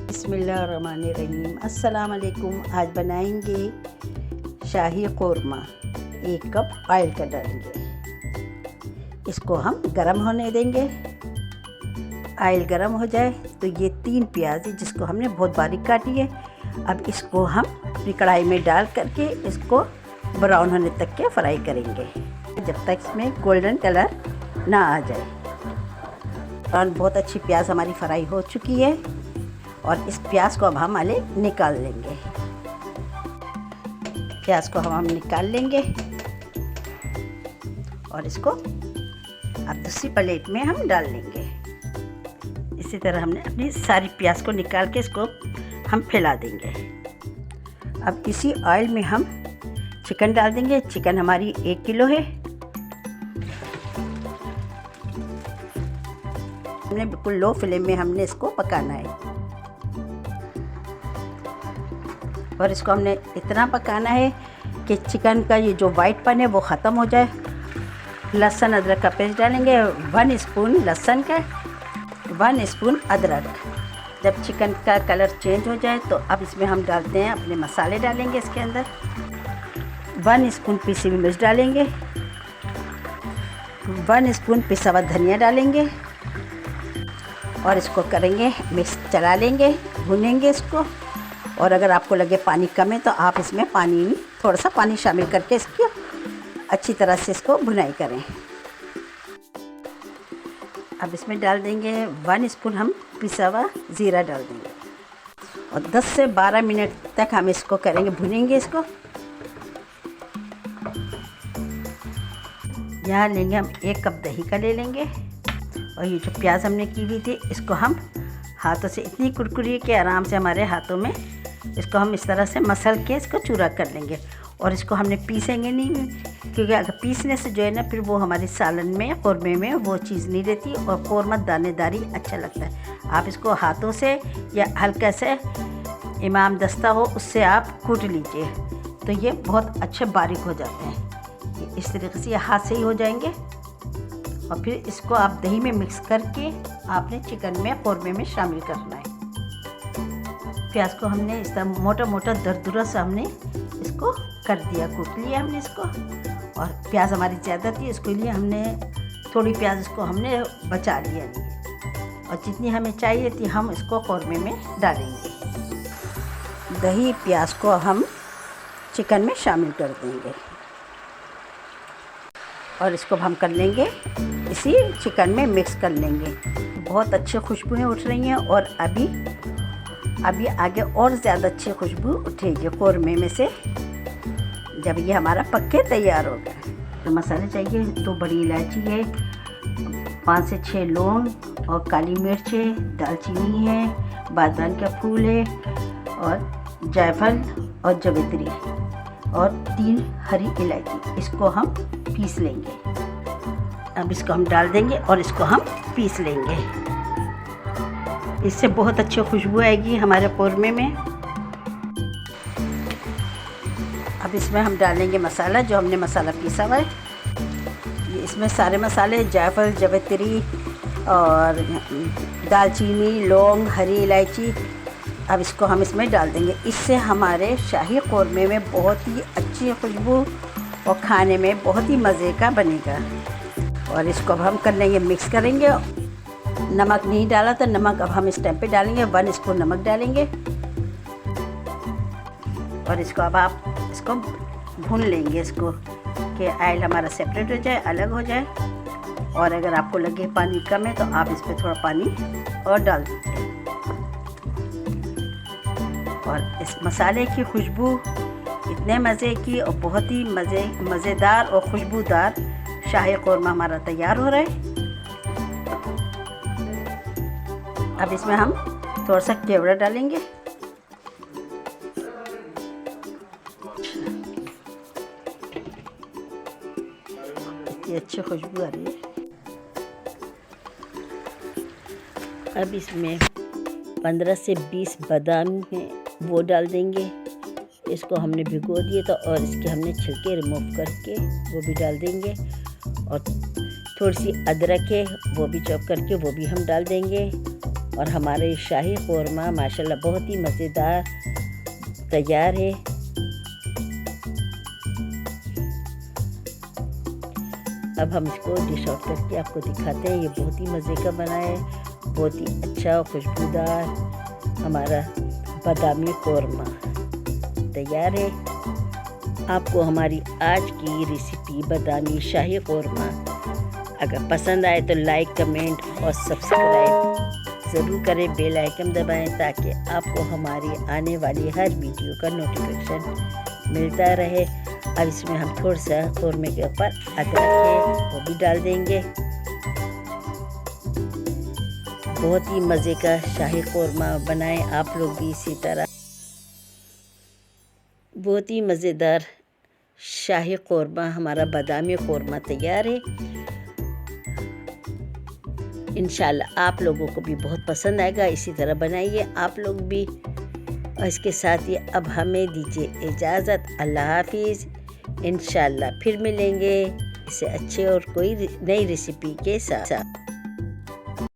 बिस्मिल्लाहिर्रहमानिर्रहीम। अस्सलाम वालेकुम। आज बनाएंगे शाही कौरमा। 1 कप ऑयल का डालेंगे, इसको हम गरम होने देंगे। ऑयल गरम हो जाए तो ये 3 प्याज है जिसको हमने बहुत बारीक काटी है। अब इसको हम अपनी कढ़ाई में डाल करके इसको ब्राउन होने तक के फ्राई करेंगे, जब तक इसमें गोल्डन कलर ना आ जाए। और बहुत अच्छी प्याज हमारी फ्राई हो चुकी है और इस प्याज को अब हम निकाल लेंगे। प्याज को हम निकाल लेंगे और इसको अब दूसरी प्लेट में हम डाल लेंगे। इसी तरह हमने अपनी सारी प्याज को निकाल के इसको हम फैला देंगे। अब इसी ऑयल में हम चिकन डाल देंगे। चिकन हमारी 1 किलो है। हमने बिल्कुल लो फ्लेम में हमने इसको पकाना है और इसको हमने इतना पकाना है कि चिकन का ये जो वाइटपन है वो ख़त्म हो जाए। लहसुन अदरक का पेस्ट डालेंगे, 1 स्पून लहसुन का, 1 स्पून अदरक। जब चिकन का कलर चेंज हो जाए तो अब इसमें हम डालते हैं अपने मसाले डालेंगे। इसके अंदर 1 स्पून पिसी हुई मिर्च डालेंगे, 1 स्पून पिसा हुआ धनिया डालेंगे और इसको करेंगे मिक्स, चला लेंगे, भूनेंगे इसको। और अगर आपको लगे पानी कम है तो आप इसमें थोड़ा सा पानी शामिल करके इसकी अच्छी तरह से इसको भुनाई करें। अब इसमें डाल देंगे 1 स्पून हम पिसा हुआ ज़ीरा डाल देंगे और 10 से 12 मिनट तक हम इसको करेंगे, भुनेंगे इसको। यहाँ लेंगे हम 1 कप दही का ले लेंगे और ये जो प्याज हमने की हुई थी इसको हम हाथों से इतनी कुरकुरी के आराम से हमारे हाथों में इसको हम इस तरह से मसल के इसको चूरा कर लेंगे। और इसको हमने पीसेंगे नहीं, क्योंकि अगर पीसने से जो है ना फिर वो हमारे सालन में, कौरमे में वो चीज़ नहीं रहती और कौरमा दानेदारी अच्छा लगता है। आप इसको हाथों से या हल्का से इमाम दस्ता हो उससे आप कूट लीजिए तो ये बहुत अच्छे बारीक हो जाते हैं। इस तरीके से ये हाथ से ही हो जाएंगे और फिर इसको आप दही में मिक्स करके आपने चिकन में, कौरमे में शामिल करना है। प्याज को हमने इस तरह मोटा मोटा दरदरा सा हमने इसको कर दिया, कूट लिया हमने इसको। और प्याज हमारी ज़्यादा थी, इसके लिए हमने थोड़ी प्याज इसको हमने बचा लिया और जितनी हमें चाहिए थी हम इसको कौरमे में डालेंगे। दही प्याज को हम चिकन में शामिल कर देंगे और इसको हम कर लेंगे इसी चिकन में मिक्स कर लेंगे। बहुत अच्छी खुशबुएं उठ रही हैं और अभी आगे और ज़्यादा अच्छी खुशबू उठेगी कौरमे में से जब ये हमारा पक के तैयार होगा। तो मसाले चाहिए 2 बड़ी इलायची है, 5 से 6 लौंग और काली मिर्च है, दालचीनी है, बादाम का फूल है और जायफल और जवित्री और 3 हरी इलायची। इसको हम पीस लेंगे। अब इसको हम डाल देंगे और इसको हम पीस लेंगे। इससे बहुत अच्छी खुशबू आएगी हमारे कौरमे में। अब इसमें हम डालेंगे मसाला, जो हमने मसाला पीसा हुआ है। ये इसमें सारे मसाले, जायफल, जवित्री और दालचीनी, लौंग, हरी इलायची, अब इसको हम इसमें डाल देंगे। इससे हमारे शाही कौरमे में बहुत ही अच्छी खुशबू और खाने में बहुत ही मज़े का बनेगा। और इसको अब हम कर लेंगे, मिक्स करेंगे। नमक नहीं डाला तो नमक अब हम इस टाइम पे डालेंगे, 1 स्पून नमक डालेंगे और इसको अब आप इसको भून लेंगे, इसको कि ऑयल हमारा सेपरेट हो जाए, अलग हो जाए। और अगर आपको लगे पानी कम है तो आप इस पर थोड़ा पानी और डाल दीजिए। और इस मसाले की खुशबू इतने मज़े की और बहुत ही मज़ेदार और खुशबूदार शाही कौरमा हमारा तैयार हो रहा है। अब इसमें हम थोड़ा सा केवड़ा डालेंगे। इतनी अच्छी खुशबू आ रही है। अब इसमें 15 से 20 बादाम है वो डाल देंगे। इसको हमने भिगो दिए तो और इसके हमने छिलके रिमूव करके वो भी डाल देंगे। और थोड़ी सी अदरक है वो भी चॉप करके वो भी हम डाल देंगे। और हमारे शाही क़ोरमा माशाल्लाह बहुत ही मज़ेदार तैयार है। अब हम इसको डिश आउट करके आपको दिखाते हैं। ये बहुत ही मज़े का बना है, बहुत ही अच्छा और खुशबूदार हमारा बादामी क़ोरमा तैयार है। आपको हमारी आज की रेसिपी बादामी शाही क़ोरमा अगर पसंद आए तो लाइक, कमेंट और सब्सक्राइब ज़रूर करें। बेल आइकन दबाएं ताकि आपको हमारी आने वाली हर वीडियो का नोटिफिकेशन मिलता रहे। अब इसमें हम थोड़ा सा क़ोरमे के ऊपर अदरक है वो भी डाल देंगे। बहुत ही मज़े का शाही क़ोरमा बनाएं आप लोग भी इसी तरह। बहुत ही मज़ेदार शाही क़ोरमा हमारा बादामी क़ोरमा तैयार है। इंशाल्लाह आप लोगों को भी बहुत पसंद आएगा। इसी तरह बनाइए आप लोग भी। और इसके साथ ही अब हमें दीजिए इजाज़त। अल्लाह हाफिज़। इंशाल्लाह फिर मिलेंगे इससे अच्छे और कोई नई रेसिपी के साथ।